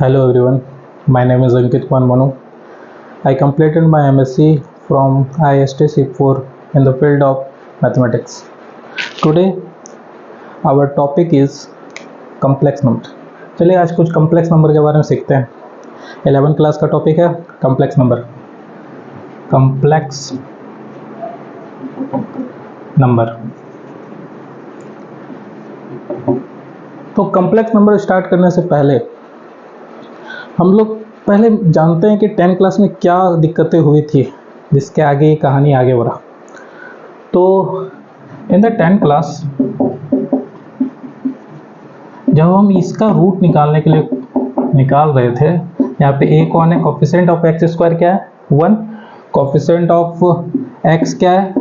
Hello everyone, my name is Ankit Kumar Manu. I completed my MSc from IST SIP4 in the field of mathematics. Today our topic is complex number. चलिए आज कुछ complex number के बारे में सीखते हैं. 11th class का topic है complex number. complex number. तो complex number स्टार्ट करने से पहले हम लोग पहले जानते हैं कि 10 क्लास में क्या दिक्कतें हुई थी, जिसके आगे ये कहानी आगे बढ़ा. तो इन द 10 क्लास जब हम इसका रूट निकालने के लिए निकाल रहे थे, यहाँ पे a कौन है, कोफिशिएंट ऑफ एक्स स्क्वायर क्या है 1, कोफिशिएंट ऑफ x क्या है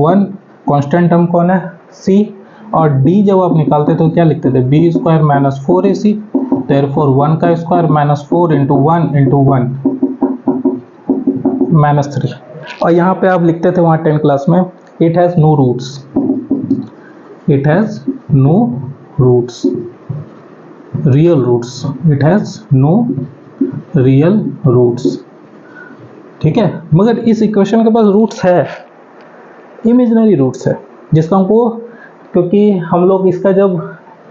1, कांस्टेंट टर्म कौन है c, और d जब आप निकालते तो क्या लिखते थे b square minus 4ac. Therefore 1 का square minus 4 into 1 into 1 minus 3. और यहाँ पे आप लिखते थे वहाँ 10 क्लास में it has no roots, it has no roots, real roots, it has no real roots. ठीक है, मगर इस इक्वेशन के पास रूट्स है, इमेजिनरी रूट्स है, जिसका हमको, क्योंकि हम लोग इसका जब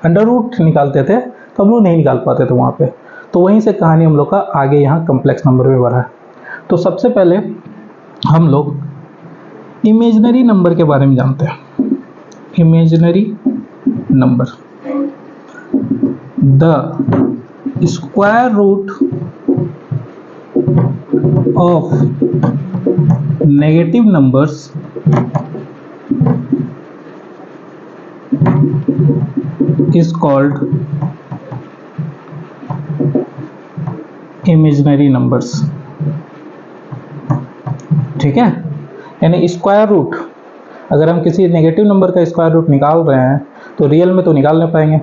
अंडर रूट निकालते थे तो हम लोग नहीं निकाल पाते थे वहाँ पे, तो वहीं से कहानी हम लोग का आगे यहाँ कम्प्लेक्स नंबर में बढ़ा है. तो सबसे पहले हम लोग इमेजिनरी नंबर के बारे में जानते हैं. Imaginary number, the square root of negative numbers is called imaginary numbers. ठीक है, यानी स्क्वायर रूट, अगर हम किसी नेगेटिव नंबर का स्क्वायर रूट निकाल रहे हैं तो रियल में तो निकाल नहीं पाएंगे,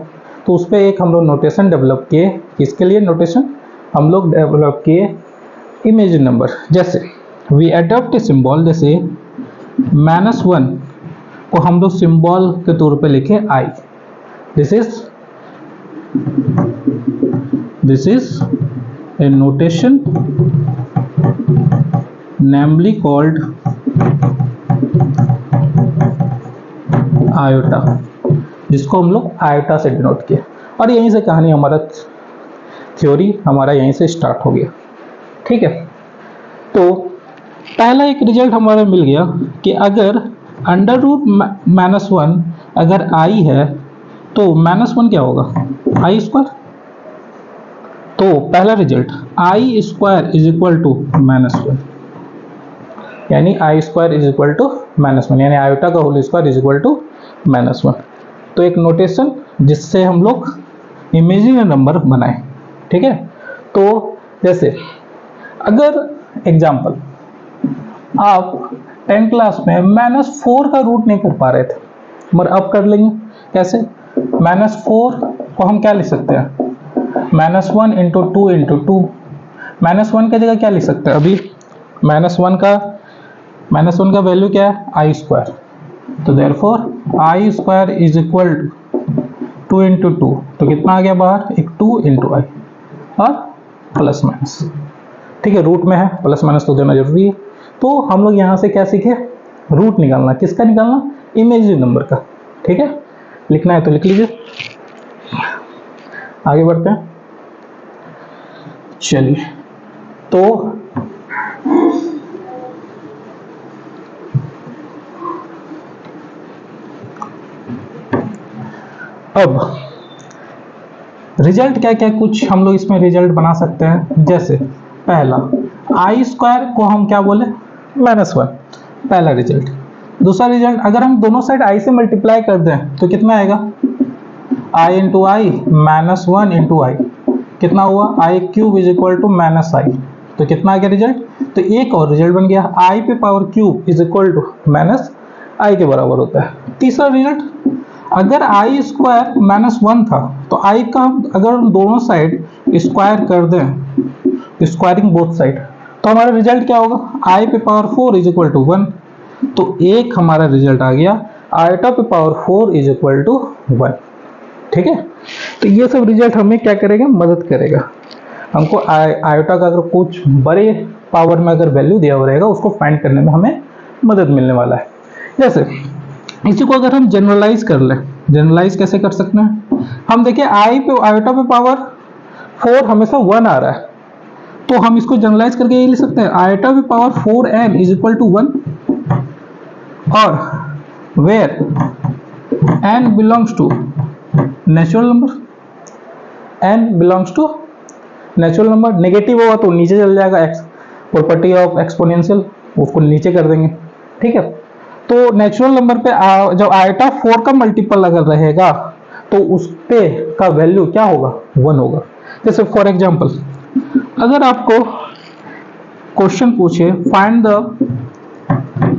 तो उस पर एक हम लोग नोटेशन डेवलप किए. किसके लिए नोटेशन हम लोग डेवलप किए, इमेजिनरी नंबर. जैसे वी अडॉप्ट ए सिंबल, जैसे -1 को हम लोग सिंबल के तौर पे लिखे i. This is a notation namely called iota, जिसको हम लोग iota से डिनोट किया. और यहीं से कहानी, हमारा थ्योरी हमारा यहीं से स्टार्ट हो गया. ठीक है, तो पहला एक रिजल्ट हमारा मिल गया कि अगर अंडर रूट -1 अगर i है तो -1 क्या होगा आई स्क्वायर. तो पहला result I square is equal to -1, यानी I square is equal to -1, यानी आयोटा का whole square is equal to -1. तो एक नोटेशन जिससे हम लोग इमेजिनरी नंबर बनाए. ठीक है, तो जैसे अगर एग्जाम्पल आप 10 क्लास में -4 का रूट नहीं कर पा रहे थे, मगर अब कर लेंगे. कैसे, -4 को हम क्या लिख सकते हैं, -1 इंटू 2 इंटू 2. -1 की जगह क्या लिख सकते हैं, अभी -1 का वैल्यू क्या है आई स्क्वायर. तो therefore I square is equal to 2 into 2, तो कितना आ गया बाहर, एक 2 इंटू आई और प्लस माइनस. ठीक है, रूट में है, प्लस माइनस तो देना जरूरी है. तो हम लोग यहाँ से क्या सीखे, रूट निकालना. किसका निकालना, इमेजिनरी नंबर का. ठीक है, लिखना है तो लिख लीजिए. आगे बढ़ते हैं. चलिए, तो अब रिजल्ट क्या क्या कुछ हम लोग इसमें रिजल्ट बना सकते हैं. जैसे पहला आई स्क्वायर को हम क्या बोले, -1, पहला रिजल्ट. दूसरा रिजल्ट, अगर हम दोनों साइड i से मल्टीप्लाई कर दें तो कितना आएगा, i into I -1 into I, कितना हुआ i cube is equal to -i. तो कितना आ गया रिजल्ट, तो एक और रिजल्ट बन गया, i पे power cube is equal to -i के बराबर होता है. तीसरा रिजल्ट, अगर i स्क्वायर -1 था तो i का अगर हम दोनों साइड स्क्वायर कर दें, स्क्वायरिंग बोथ साइड, तो हमारा रिजल्ट क्या होगा, i पे पावर 4 इज इक्वल टू 1. तो एक हमारा रिजल्ट आ गया, आयोटा पे पावर 4 इज इक्वल टू 1. ठीक है, तो ये सब रिजल्ट हमें क्या करेगा, मदद करेगा. हमको आयोटा का अगर कुछ बड़े पावर में अगर वैल्यू दिया हुआ रहेगा उसको फाइंड करने में हमें मदद मिलने वाला है। जैसे इसी को अगर हम जनरलाइज कर लें, जनरलाइज कैसे कर सकते हैं, हम देखिए आयोटा पे पावर 4 हमेशा 1 आ रहा है, तो हम इसको जनरलाइज करके ये लिख सकते हैं आयोटा पे power 4n is equal to 1 और where n belongs to natural number, n belongs to natural number. Negative होगा तो नीचे चल जाएगा, एक्स प्रॉपर्टी ऑफ एक्सपोनेंशियल, उसको नीचे कर देंगे, ठीक है। तो नेचुरल नंबर पे जब आयोटा 4 का मल्टीपल अगर रहेगा तो उस पे का वैल्यू क्या होगा, 1 होगा। जैसे फॉर एग्जांपल अगर आपको क्वेश्चन पूछे फाइंड द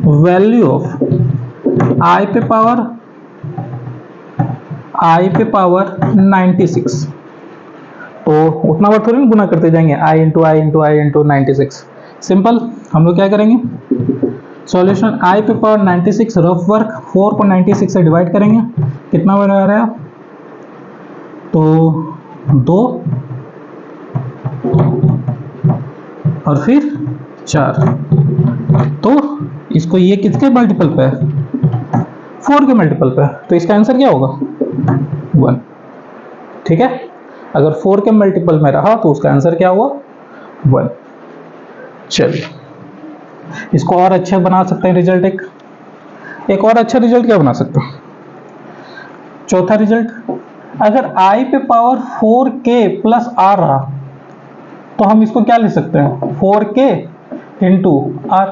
वैल्यू ऑफ आई पे पावर 96, तो उतना बार थोड़ी गुना करते जाएंगे आई इंटू 96। सिंपल, हम लोग क्या करेंगे, सॉल्यूशन आई पे पावर 96 रफ वर्क 4 को 96 से डिवाइड करेंगे, कितना बार आ रहा है, तो 2 और फिर 4, तो इसको ये किसके मल्टीपल पे है, 4 के मल्टीपल पे है, तो इसका आंसर क्या होगा 1, ठीक है। अगर 4 के मल्टीपल में रहा तो उसका आंसर क्या हुआ 1। चलिए इसको और अच्छा बना सकते हैं रिजल्ट, एक और अच्छा रिजल्ट क्या बना सकते हैं, चौथा रिजल्ट, अगर i पे पावर 4k प्लस r रहा तो हम इसको क्या लिख सकते हैं 4k इंटू r।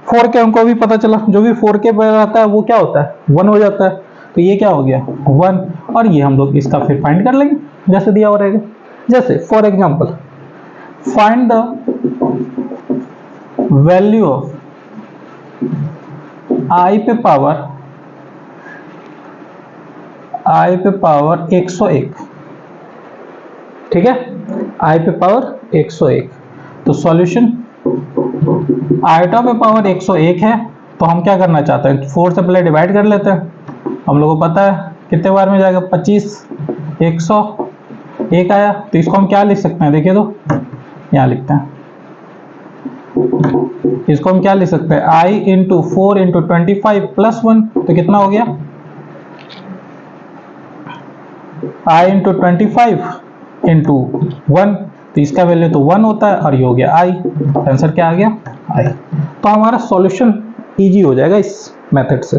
4k हमको अभी पता चला, जो भी 4k पे रहता है वो क्या होता है 1 हो जाता है, तो ये क्या हो गया 1, और ये हम लोग इसका फिर फाइंड कर लेंगे जैसे दिया हो रहेगा। जैसे for example find the value of i पे पावर 101, ठीक है, i पे पावर 101, तो सॉल्यूशन आयोटा पे पावर 101 है, तो हम क्या करना चाहते हैं 4 से पहले डिवाइड कर लेते हैं, हम लोगों को पता है कितने बार में जाएगा 25, 101 आया, तो इसको हम क्या लिख सकते हैं, देखिए तो यहाँ लिखते हैं, इसको हम क्या लिख सकते हैं i इंटू 4 इंटू 25 प्लस 1, तो कितना हो गया i इंटू 25 इंटू 1, तो इसका वैल्यू तो 1 होता है और ये हो गया i, आंसर क्या आ गया i। तो हमारा सॉल्यूशन इजी हो जाएगा इस मेथड से,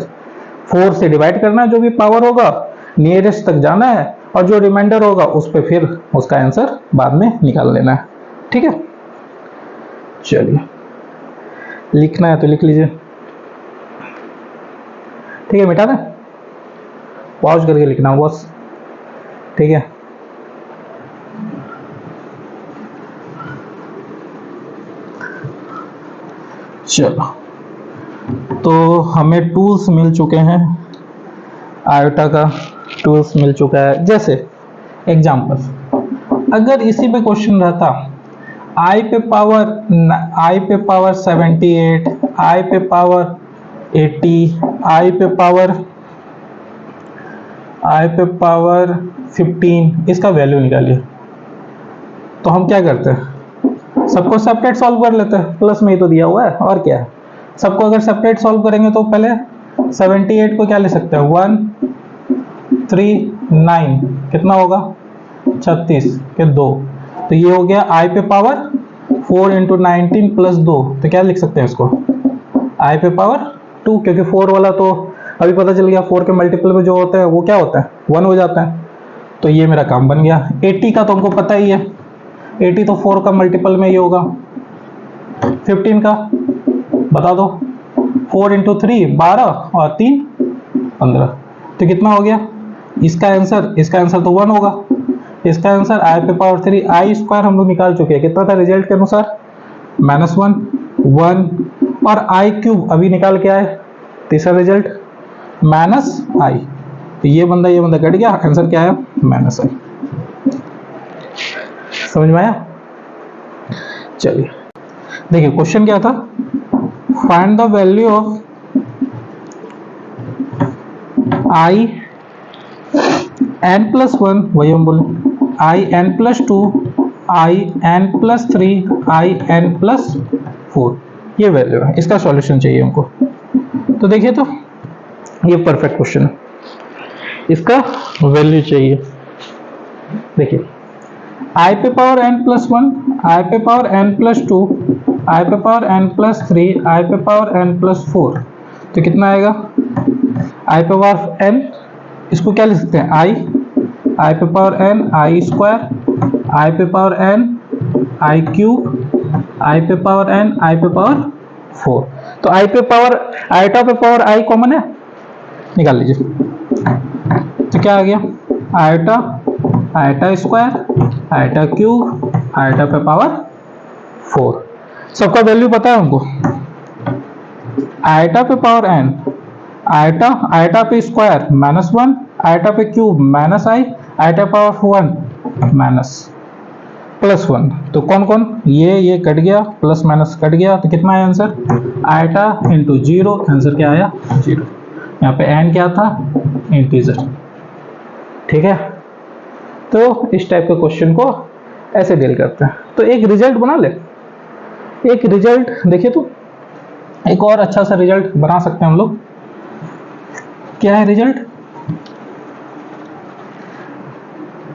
4 से डिवाइड करना है, जो भी पावर होगा नियरेस्ट तक जाना है और जो रिमाइंडर होगा उस पर फिर उसका आंसर बाद में निकाल लेना है, ठीक है। चलिए लिखना है तो लिख लीजिए, ठीक है, मिटा दें, पॉज करके लिखना बस, ठीक है। चलो तो हमें टूल्स मिल चुके हैं, आयोटा का टूल्स मिल चुका है। जैसे एग्जांपल अगर इसी पे क्वेश्चन रहता i पे पावर 78, i पे पावर 80, i पे पावर 15, इसका वैल्यू निकालिए, तो हम क्या करते हैं सबको सेपरेट सॉल्व कर लेते हैं, प्लस में ही तो दिया हुआ है और क्या है, सबको अगर सेपरेट सॉल्व करेंगे तो पहले 78 को क्या ले सकते हैं 139, कितना होगा 36 के 2, तो ये हो गया i पे पावर 4 इंटू 19 प्लस 2, तो क्या लिख सकते हैं इसको i पे पावर 2, क्योंकि 4 वाला तो अभी पता चल गया 4 के मल्टीपल में जो होता है वो क्या होता है 1 हो जाता है, तो ये मेरा काम बन गया। 80 का तो हमको पता ही है, 80 तो 4 का मल्टीपल में ये होगा, 15 का बता दो 4 इंटू 3 12 और 3 15, तो कितना हो गया इसका आंसर तो 1 होगा, इसका आंसर i पे पावर 3, i स्क्वायर हम लोग निकाल चुके हैं, कितना था रिजल्ट के अनुसार -1 और i क्यूब अभी निकाल के आए, तीसरा रिजल्ट -i, तो ये बंदा कट गया, आंसर क्या है -i। समझ में आया? चलिए देखिए क्वेश्चन क्या था, find the value of i n+1, वही हम बोले i n+2 I N plus 3 I N plus 4, ये वैल्यू है। इसका सॉल्यूशन चाहिए हमको। तो देखिए, तो ये परफेक्ट क्वेश्चन है, इसका वैल्यू चाहिए। देखिए, आई पे पावर एन प्लस 1, आई पे पावर एन प्लस 2, आई पे पावर एन प्लस 3, आई पे पावर एन प्लस 4, तो कितना आएगा? आई पे पावर एन, इसको क्या लिख सकते हैं? आई पे पावर एन आई स्क्वायर, आई पे पावर एन आई क्यूब, आई पे पावर एन आई पे पावर 4। तो आई पे पावर, आइटा पे पावर आई कॉमन है, निकाल लीजिए। तो क्या आ गया? Iota, iota square, iota cube, iota पे पावर 4। सबका वैल्यू पता है हमको। आइटा पे पावर एन, आइटा, आइटा पे स्क्वायर -1, आइटा पे cube -i, iota power 1 minus +1। तो कौन कौन? ये कट गया, प्लस माइनस कट गया, तो कितना है आंसर? आइटा इंटू 0, आंसर क्या आया? 0। यहाँ पे एन क्या था? इंटीजर। ठीक है, तो इस टाइप के क्वेश्चन को ऐसे डील करते हैं। तो एक रिजल्ट बना ले, एक रिजल्ट देखिए, तो एक और अच्छा सा रिजल्ट बना सकते हैं हम लोग। क्या है result?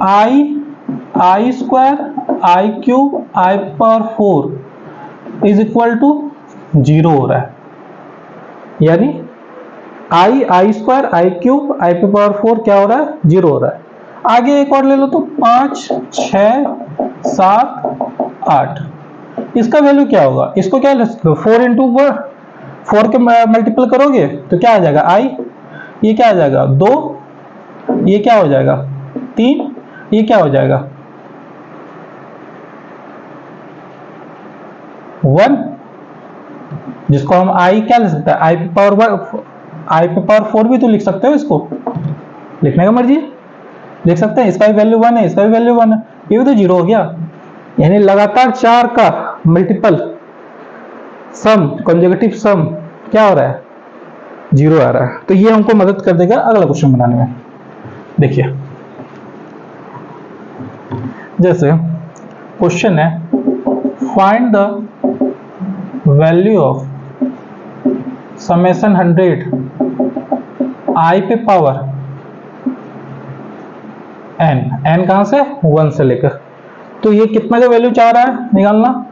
I square I cube I power 4 is equal to 0 हो रहा है, यानी आई स्क्वायर आई क्यूब आई पे पावर 4 क्या हो रहा है? 0 हो रहा है। आगे एक और ले लो, तो 5 6 7 8, इसका वैल्यू क्या होगा? इसको क्या ले सकते हो? 4 इंटू 4 के मल्टीपल करोगे तो क्या आ जाएगा? आई, ये क्या आ जाएगा? 2, ये क्या हो जाएगा? 3, ये क्या हो जाएगा? 1, जिसको हम आई क्या ले सकते हैं? आई पे पावर 4 भी तो लिख सकते हो, इसको लिखने का मर्जी लिख सकते हैं। इसका भी वैल्यू 1 है, इसका भी वैल्यू 1 है, ये भी तो 0 हो गया। यानी लगातार 4 का मल्टीपल सम, कंसेक्यूटिव सम क्या हो रहा है? 0 आ रहा है। तो ये हमको मदद कर देगा अगला क्वेश्चन बनाने में। देखिए, जैसे क्वेश्चन है, find the value of summation 100 आई पे पावर एन, एन कहां से? 1 से लेकर। तो ये कितना का वैल्यू चाह रहा है निकालना?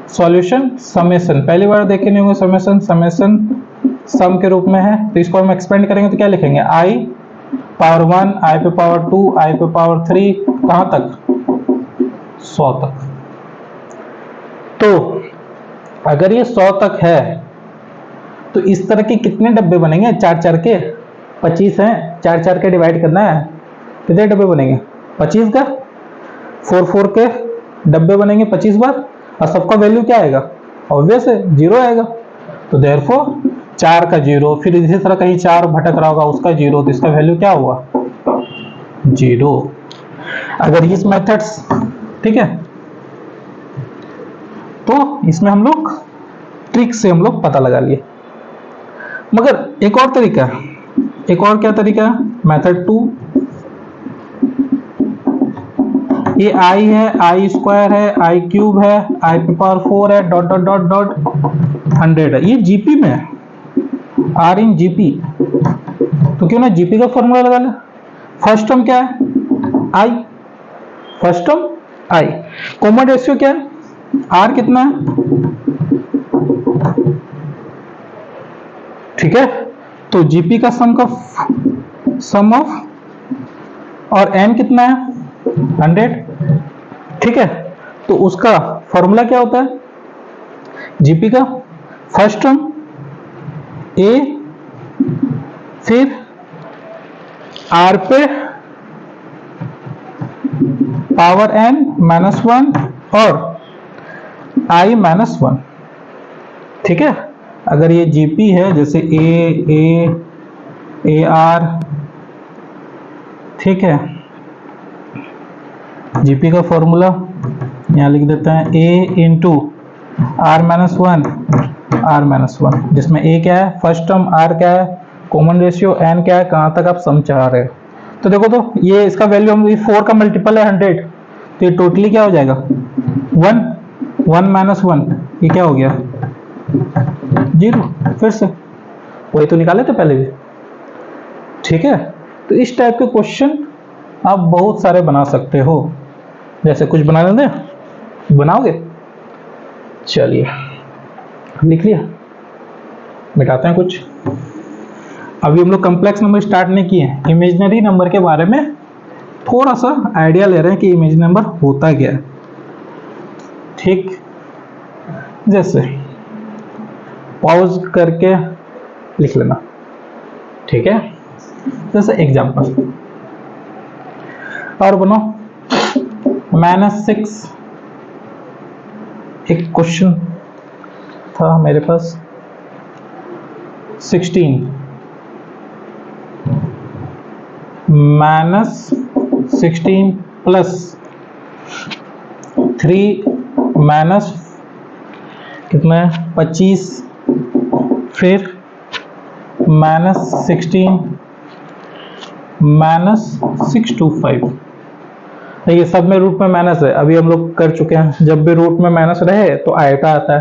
सॉल्यूशन समेशन, पहली बार देखे नहीं होंगे समेशन, समेशन सम के रूप में है, तो इसको हम एक्सपेंड करेंगे तो क्या लिखेंगे? आई पावर 1, आई पे पावर 2, आई पे पावर 3, कहां तक? 100 तक। तो अगर ये 100 तक है तो इस तरह के कितने डब्बे बनेंगे? 4 के 25 हैं, 4 के डिवाइड करना है, कितने डब्बे बनेंगे? 25 का 4 के डब्बे बनेंगे 25 बार, और सबका वैल्यू क्या आएगा? ऑब्वियस है 0 आएगा। तो देयरफॉर 4 का 0, फिर इसी तरह कहीं 4 भटक रहा होगा उसका 0, तो इसका वैल्यू क्या हुआ? 0। अगर इस मेथड्स, ठीक है, तो इसमें हम लोग ट्रिक से हम लोग पता लगा लिए। मगर एक और तरीका है, एक और क्या तरीका है? मेथड 2, ये आई है, आई स्क्वायर है, आई क्यूब है, आई पे पावर 4 है, डॉट डॉट डॉट डॉट 100 है, ये जीपी में है, आर इन जीपी। तो क्यों ना जीपी का फॉर्मूला लगा ले। फर्स्ट टर्म क्या है? आई, फर्स्ट टर्म आई, कॉमन रेशियो क्या है? आर कितना है? ठीक है, तो जीपी का सम ऑफ, और एन कितना है? 100। ठीक है, तो उसका फॉर्मूला क्या होता है? जीपी का फर्स्ट टर्म ए, फिर आर पे पावर एन -1 और आई -1। ठीक है, अगर ये जीपी है, जैसे ए आर, ठीक है, जीपी का फॉर्मूला यहाँ लिख देते हैं, ए इंटू r-1, जिसमें ए क्या है? फर्स्ट टर्म, आर क्या है? कॉमन रेशियो, एन क्या है? कहां तक आप सम चाह रहे हो। तो देखो, तो ये इसका वैल्यू हम 4 का मल्टीपल है 100, तो ये टोटली क्या हो जाएगा 1, 1 माइनस 1 ये क्या हो गया 0। फिर से वही तो निकाले थे पहले भी। ठीक है, तो इस टाइप के क्वेश्चन आप बहुत सारे बना सकते हो। जैसे कुछ बना लेते हैं, बनाओगे? चलिए लिख लिया, मिटाते हैं कुछ। अभी हम लोग कॉम्प्लेक्स नंबर स्टार्ट नहीं किए हैं, इमेजिनरी नंबर के बारे में थोड़ा सा आइडिया ले रहे हैं कि इमेजिनरी नंबर होता क्या है। ठीक, जैसे पॉज करके लिख लेना। ठीक है, जैसे एग्जांपल और बनाओ -6। एक क्वेश्चन था मेरे पास 16 -16 प्लस 3 माइनस कितना है 25, फिर -16 -625। देखिए सब में रूट में माइनस है, अभी हम लोग कर चुके हैं। जब भी रूट में माइनस रहे तो आयोटा आता है,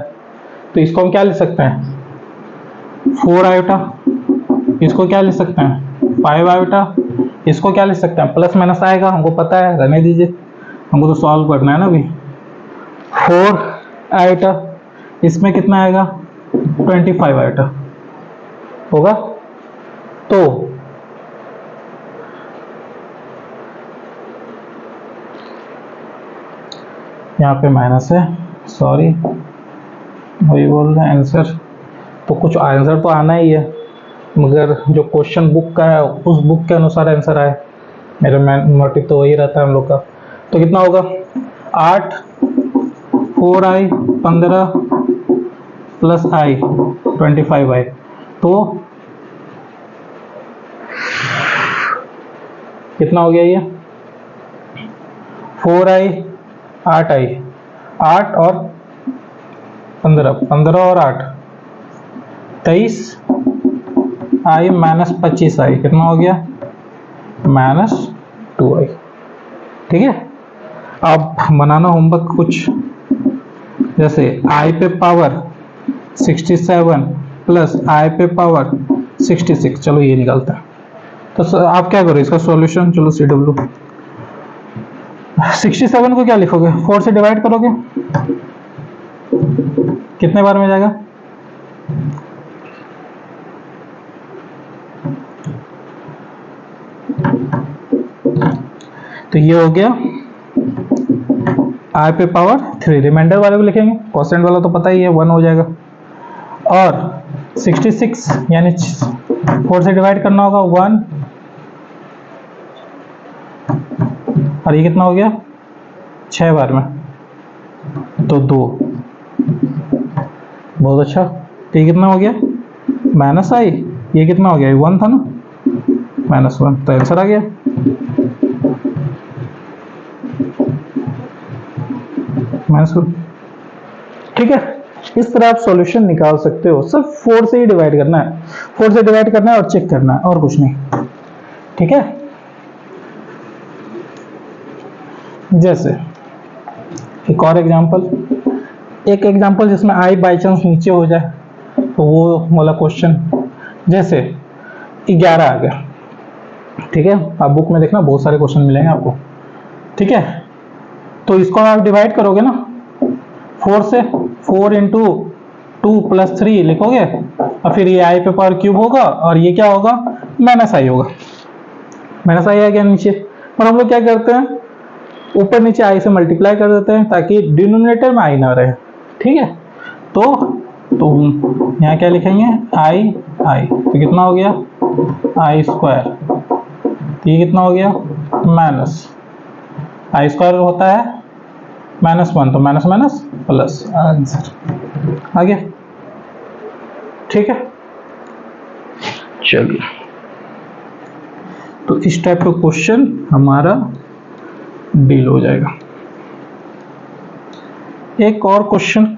तो इसको हम क्या लिख सकते हैं 4 आयोटा। इसको क्या लिख सकते हैं 5 आयोटा। इसको क्या लिख सकते हैं प्लस माइनस आएगा, हमको पता है, रहने दीजिए, हमको तो सॉल्व करना है ना अभी। 4 आयोटा, इसमें कितना आएगा 25 आयोटा होगा। तो यहाँ पे माइनस है, सॉरी वही बोल रहे हैं आंसर। तो कुछ आंसर तो आना ही है, मगर जो क्वेश्चन बुक का है उस बुक के अनुसार आंसर आए। मेरा मोटिव तो वही रहता है हम लोग का। तो कितना होगा 8 4i 15 प्लस i 25i। तो कितना हो गया ये 4i 8i, 8 और 15, 15 और 8 23 i माइनस 25i, कितना हो गया -2i। ठीक है, अब बनाना होमवर्क कुछ, जैसे i पे पावर 67 प्लस i पे पावर 66। चलो ये निकालते हैं। तो आप क्या करो इसका सॉल्यूशन, चलो CW 67 को क्या लिखोगे 4 से डिवाइड करोगे, कितने बार में जाएगा तो ये हो गया i पे पावर 3। रिमाइंडर वाले को लिखेंगे, क्वोशिएंट वाला तो पता ही है 1 हो जाएगा। और 66 यानी 4 से डिवाइड करना होगा 1, और ये कितना हो गया 6 बार में, तो 2। बहुत अच्छा। तो ये कितना हो गया -i, ये कितना हो गया 1 था ना, -1, तो आंसर आ गया। -1। ठीक है, इस तरह आप सॉल्यूशन निकाल सकते हो। सिर्फ 4 से ही डिवाइड करना है, 4 से डिवाइड करना है और चेक करना है, और कुछ नहीं। ठीक है, जैसे एक और एग्जांपल, एक एग्जांपल जिसमें i बाई चांस नीचे हो जाए, तो वो वाला क्वेश्चन। जैसे 11 आ गया, ठीक है, आप बुक में देखना बहुत सारे क्वेश्चन मिलेंगे आपको। ठीक है, तो इसको आप डिवाइड करोगे ना 4 से, 4 इंटू 2 प्लस 3 लिखोगे, और फिर ये i पे पावर क्यूब होगा, और ये क्या होगा -i होगा। -i आ गया नीचे, और हम लोग क्या करते हैं ऊपर नीचे i से मल्टीप्लाई कर देते हैं ताकि डिनोमिनेटर में i ना रहे। ठीक है, तो यहाँ क्या लिखेंगे i, तो कितना हो गया i स्क्वायर, तो ये कितना हो गया -i स्क्वायर होता है -1, तो माइनस माइनस प्लस, आंसर आ गया। ठीक है, चलिए, तो इस टाइप का क्वेश्चन हमारा डील हो जाएगा। एक और क्वेश्चन,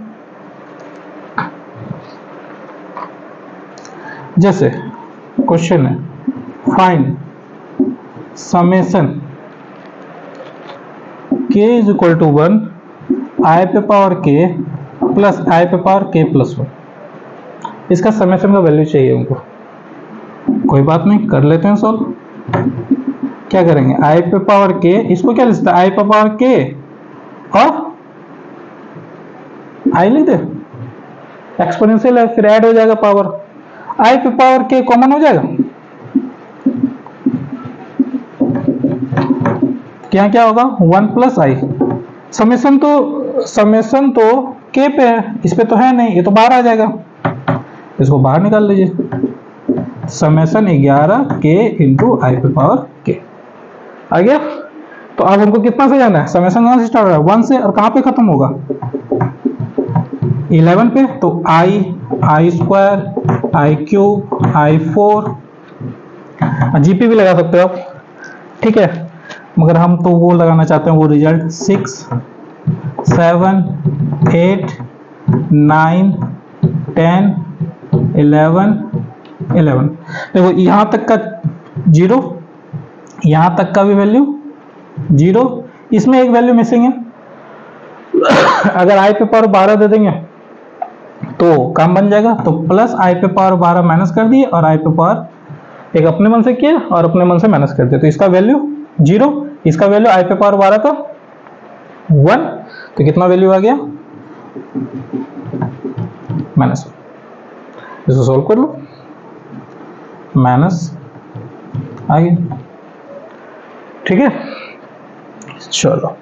जैसे क्वेश्चन है find summation k is equal to 1 i पे पावर k प्लस i पे पावर k प्लस 1। इसका समेशन का वैल्यू चाहिए उनको। कोई बात नहीं, कर लेते हैं सॉल्व। क्या करेंगे, i पे पावर k, इसको क्या लिखता है, i पे पावर k और i लिख दे, एक्सपोनेंशियल है फिर ऐड हो जाएगा पावर, i पे पावर k कॉमन हो जाएगा। क्या होगा 1 प्लस आई। समेशन तो k पे है, इस पे तो है नहीं, ये तो बाहर आ जाएगा, इसको बाहर निकाल लीजिए। समेशन 11 k इंटू आई पे पावर k आ गया। तो अब हमको कितना से जाना है, समेशन कहां से स्टार्ट हो रहा है 1 से, और कहां पे खत्म होगा 11 पे। तो आई square, I cube, i4, GP भी लगा सकते हो आप, ठीक है, मगर हम तो वो लगाना चाहते हैं वो रिजल्ट 6 7 8 9 10 11। देखो यहां तक का 0, यहां तक का भी वैल्यू 0, इसमें एक वैल्यू मिसिंग है। अगर आई पे पावर 12 दे देंगे तो काम बन जाएगा। तो प्लस आई पे पावर 12 माइनस कर दिए, और आई पे पावर एक अपने मन से किया और अपने मन से माइनस कर दिया, तो इसका वैल्यू 0, इसका वैल्यू आई पे पावर 12 का 1, तो कितना वैल्यू आ गया -1। इसको सोल्व कर लो, माइनस आ गया, ठीक है। चलो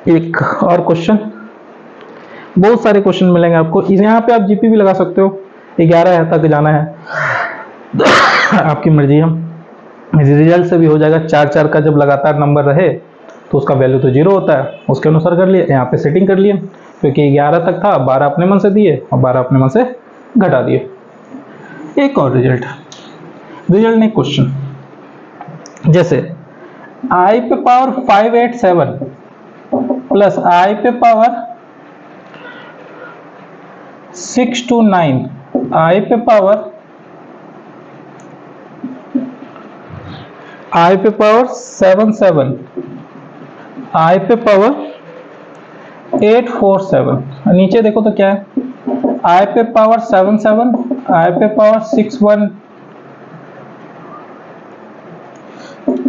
एक और क्वेश्चन, बहुत सारे क्वेश्चन मिलेंगे आपको, यहाँ पे आप जीपी भी लगा सकते हो, 11 तक जाना है आपकी मर्जी। हम रिजल्ट से भी हो जाएगा, 4 का जब लगातार नंबर रहे तो उसका वैल्यू तो 0 होता है, उसके अनुसार कर लिए, यहाँ पे सेटिंग कर लिए, क्योंकि 11 तक था, 12 अपने मन से दिए और 12 अपने मन से घटा दिए। एक और रिजल्ट नहीं क्वेश्चन, जैसे i पे पावर 587 प्लस i पे पावर 629, i पे पावर 77, i पे पावर 847, नीचे देखो तो क्या है, i पे पावर 77, i पे पावर 61,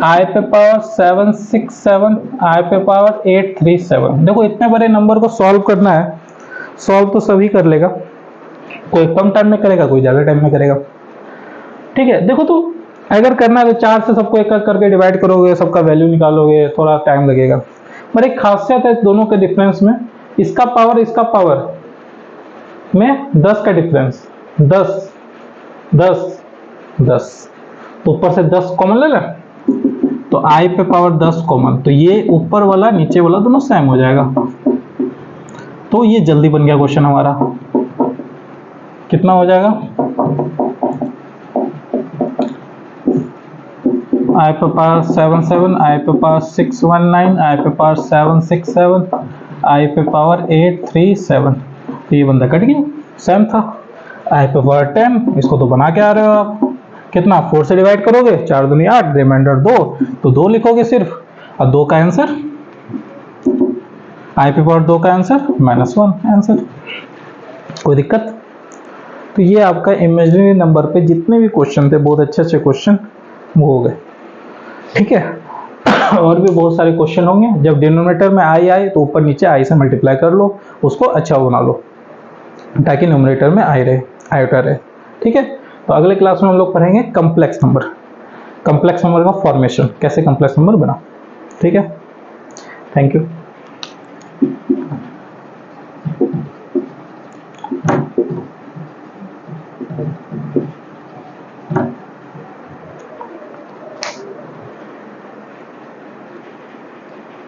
i पे पावर 767, i पे पावर 837। देखो इतने बड़े नंबर को सॉल्व करना है, सॉल्व तो सभी कर लेगा, कोई कम टाइम में करेगा, कोई ज्यादा टाइम में करेगा, ठीक है। देखो तो अगर करना है तो 4 से सबको एक एक करके डिवाइड करोगे, सबका वैल्यू निकालोगे, थोड़ा टाइम लगेगा। पर एक खासियत है दोनों के डिफरेंस में, इसका पावर में 10 का डिफरेंस, 10 10 10, तो ऊपर से 10 कॉमन ले लें, तो i पे पावर 10 कॉमन, तो ये ऊपर वाला नीचे वाला दोनों सेम हो जाएगा। तो ये जल्दी बन गया क्वेश्चन हमारा, कितना हो जाएगा, i पे पावर 77, i पे पावर 619, i पे पावर 767, i पे पावर 837, तो ये बंदा कट गया, सेम था। i पे पावर 10, इसको तो बना के आ रहे हो आप, कितना 4 से डिवाइड करोगे, 4 दूनी 8, रिमाइंडर 2, तो 2 लिखोगे सिर्फ, और 2 का आंसर, i पे पावर 2 का आंसर -1 आंसर, कोई दिक्कत। तो ये आपका इमेजिनरी नंबर पे जितने भी क्वेश्चन थे, बहुत अच्छे क्वेश्चन वो हो गए, ठीक है। और भी बहुत सारे क्वेश्चन होंगे, जब डिनोमिनेटर में आई आए तो ऊपर नीचे आई से मल्टीप्लाई कर लो, उसको अच्छा बना लो, ताकि न्यूमरेटर में आई रहे, आयोटा रहे, ठीक है। तो अगले क्लास में हम लोग पढ़ेंगे कॉम्प्लेक्स नंबर का फॉर्मेशन, कैसे कॉम्प्लेक्स नंबर बना, ठीक है। Thank you.